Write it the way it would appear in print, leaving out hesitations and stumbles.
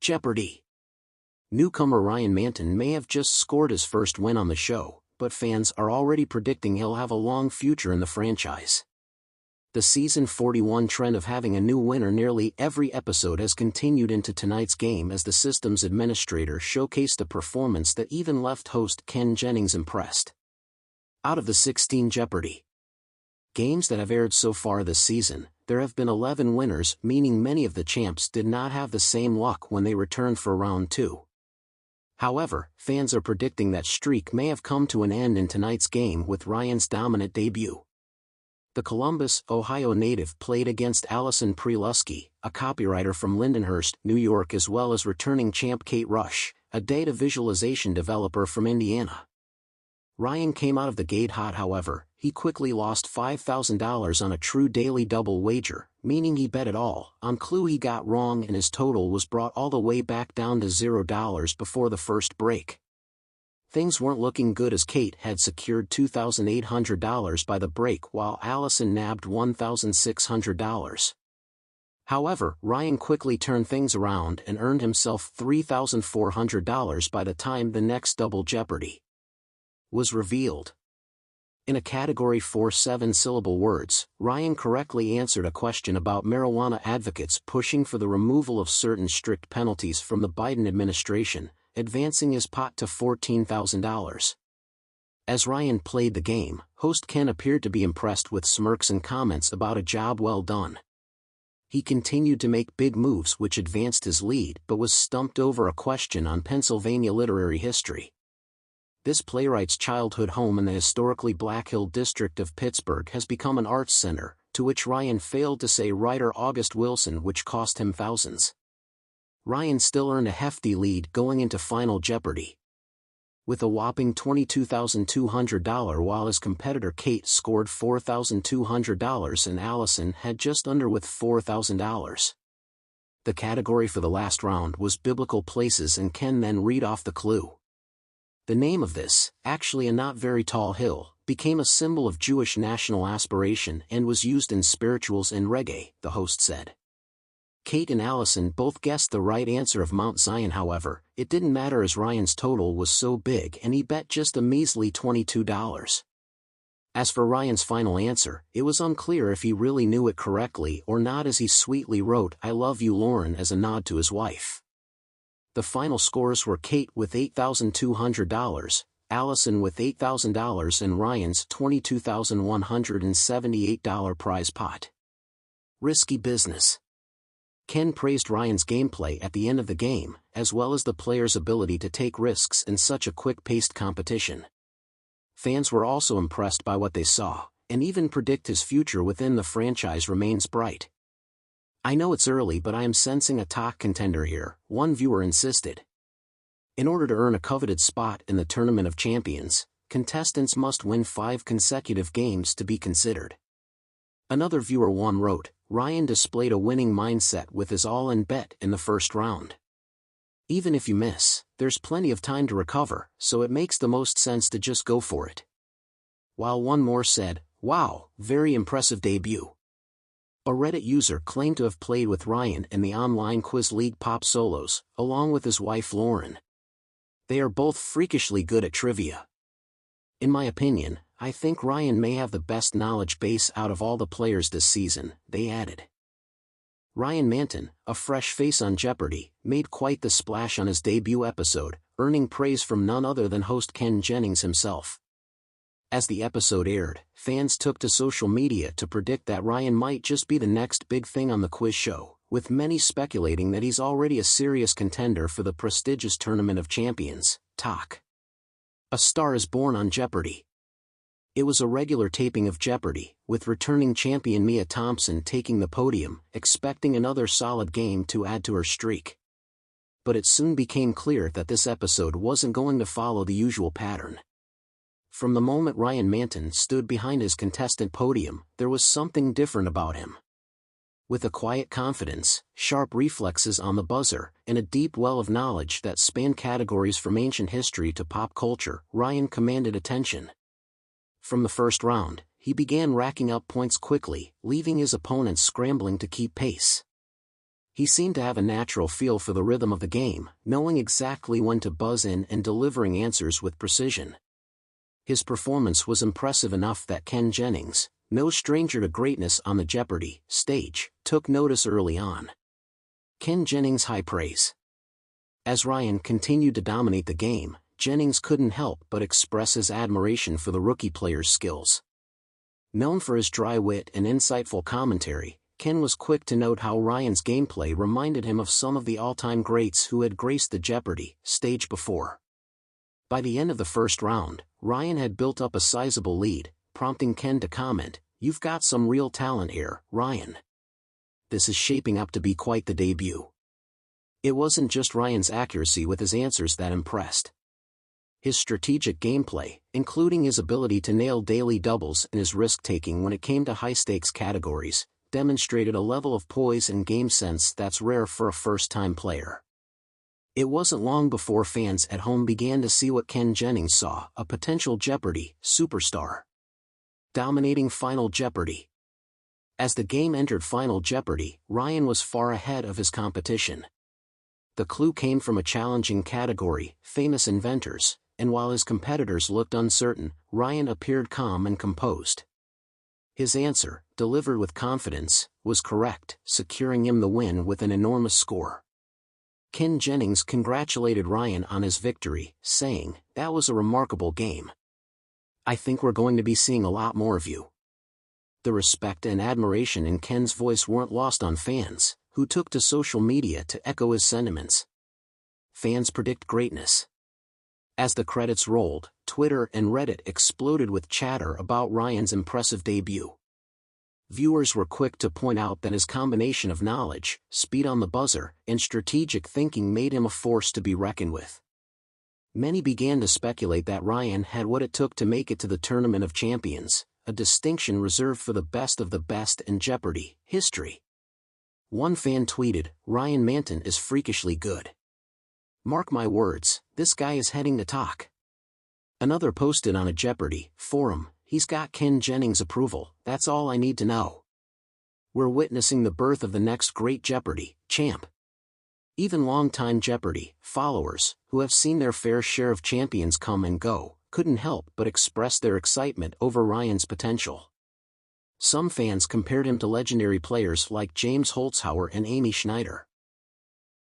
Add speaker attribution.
Speaker 1: Jeopardy! Newcomer Ryan Manton may have just scored his first win on the show, but fans are already predicting he'll have a long future in the franchise. The season 41 trend of having a new winner nearly every episode has continued into tonight's game as the system's administrator showcased a performance that even left host Ken Jennings impressed. Out of the 16 Jeopardy! Games that have aired so far this season, there have been 11 winners, meaning many of the champs did not have the same luck when they returned for round 2. However, fans are predicting that streak may have come to an end in tonight's game with Ryan's dominant debut. The Columbus, Ohio native played against Allison Prelusky, a copywriter from Lindenhurst, New York, as well as returning champ Kate Rush, a data visualization developer from Indiana. Ryan came out of the gate hot. However, he quickly lost $5,000 on a true daily double wager, meaning he bet it all on clue he got wrong, and his total was brought all the way back down to $0 before the first break. Things weren't looking good as Kate had secured $2,800 by the break while Allison nabbed $1,600. However, Ryan quickly turned things around and earned himself $3,400 by the time the next double Jeopardy! Was revealed. In a category for 7-syllable words, Ryan correctly answered a question about marijuana advocates pushing for the removal of certain strict penalties from the Biden administration, advancing his pot to $14,000. As Ryan played the game, host Ken appeared to be impressed with smirks and comments about a job well done. He continued to make big moves which advanced his lead but was stumped over a question on Pennsylvania literary history. This playwright's childhood home in the historically Black Hill district of Pittsburgh has become an arts center, to which Ryan failed to say writer August Wilson, which cost him thousands. Ryan still earned a hefty lead going into Final Jeopardy! With a whopping $22,200 while his competitor Kate scored $4,200 and Allison had just under with $4,000. The category for the last round was biblical places, and Ken then read off the clue. The name of this, actually a not very tall hill, became a symbol of Jewish national aspiration and was used in spirituals and reggae, the host said. Kate and Allison both guessed the right answer of Mount Zion. However, it didn't matter as Ryan's total was so big and he bet just a measly $22. As for Ryan's final answer, it was unclear if he really knew it correctly or not, as he sweetly wrote "I love you, Lauren" as a nod to his wife. The final scores were Kate with $8,200, Allison with $8,000 and Ryan's $22,178 prize pot. Risky business. Ken praised Ryan's gameplay at the end of the game, as well as the players' ability to take risks in such a quick-paced competition. Fans were also impressed by what they saw, and even predict his future within the franchise remains bright. "I know it's early, but I am sensing a top contender here," one viewer insisted. In order to earn a coveted spot in the Tournament of Champions, contestants must win 5 consecutive games to be considered. Another viewer wrote, "Ryan displayed a winning mindset with his all-in bet in the first round. Even if you miss, there's plenty of time to recover, so it makes the most sense to just go for it." While one more said, "Wow, very impressive debut." A Reddit user claimed to have played with Ryan in the online quiz league Pop Solos, along with his wife Lauren. "They are both freakishly good at trivia. In my opinion, I think Ryan may have the best knowledge base out of all the players this season," they added. Ryan Manton, a fresh face on Jeopardy!, made quite the splash on his debut episode, earning praise from none other than host Ken Jennings himself. As the episode aired, fans took to social media to predict that Ryan might just be the next big thing on the quiz show, with many speculating that he's already a serious contender for the prestigious Tournament of Champions, TOC. A Star is Born on Jeopardy! It was a regular taping of Jeopardy!, with returning champion Mia Thompson taking the podium, expecting another solid game to add to her streak. But it soon became clear that this episode wasn't going to follow the usual pattern. From the moment Ryan Manton stood behind his contestant podium, there was something different about him. With a quiet confidence, sharp reflexes on the buzzer, and a deep well of knowledge that spanned categories from ancient history to pop culture, Ryan commanded attention. From the first round, he began racking up points quickly, leaving his opponents scrambling to keep pace. He seemed to have a natural feel for the rhythm of the game, knowing exactly when to buzz in and delivering answers with precision. His performance was impressive enough that Ken Jennings, no stranger to greatness on the Jeopardy stage, took notice early on. Ken Jennings' high praise. As Ryan continued to dominate the game, Jennings couldn't help but express his admiration for the rookie player's skills. Known for his dry wit and insightful commentary, Ken was quick to note how Ryan's gameplay reminded him of some of the all-time greats who had graced the Jeopardy stage before. By the end of the first round, Ryan had built up a sizable lead, prompting Ken to comment, "You've got some real talent here, Ryan. This is shaping up to be quite the debut." It wasn't just Ryan's accuracy with his answers that impressed. His strategic gameplay, including his ability to nail daily doubles and his risk-taking when it came to high-stakes categories, demonstrated a level of poise and game sense that's rare for a first-time player. It wasn't long before fans at home began to see what Ken Jennings saw, a potential Jeopardy superstar. Dominating Final Jeopardy. As the game entered Final Jeopardy, Ryan was far ahead of his competition. The clue came from a challenging category, famous inventors, and while his competitors looked uncertain, Ryan appeared calm and composed. His answer, delivered with confidence, was correct, securing him the win with an enormous score. Ken Jennings congratulated Ryan on his victory, saying, "That was a remarkable game. I think we're going to be seeing a lot more of you." The respect and admiration in Ken's voice weren't lost on fans, who took to social media to echo his sentiments. Fans predict greatness. As the credits rolled, Twitter and Reddit exploded with chatter about Ryan's impressive debut. Viewers were quick to point out that his combination of knowledge, speed on the buzzer, and strategic thinking made him a force to be reckoned with. Many began to speculate that Ryan had what it took to make it to the Tournament of Champions, a distinction reserved for the best of the best in Jeopardy history. One fan tweeted, "Ryan Manton is freakishly good. Mark my words, this guy is heading to talk." Another posted on a Jeopardy forum, "He's got Ken Jennings' approval, that's all I need to know. We're witnessing the birth of the next great Jeopardy champ." Even longtime Jeopardy followers, who have seen their fair share of champions come and go, couldn't help but express their excitement over Ryan's potential. Some fans compared him to legendary players like James Holzhauer and Amy Schneider.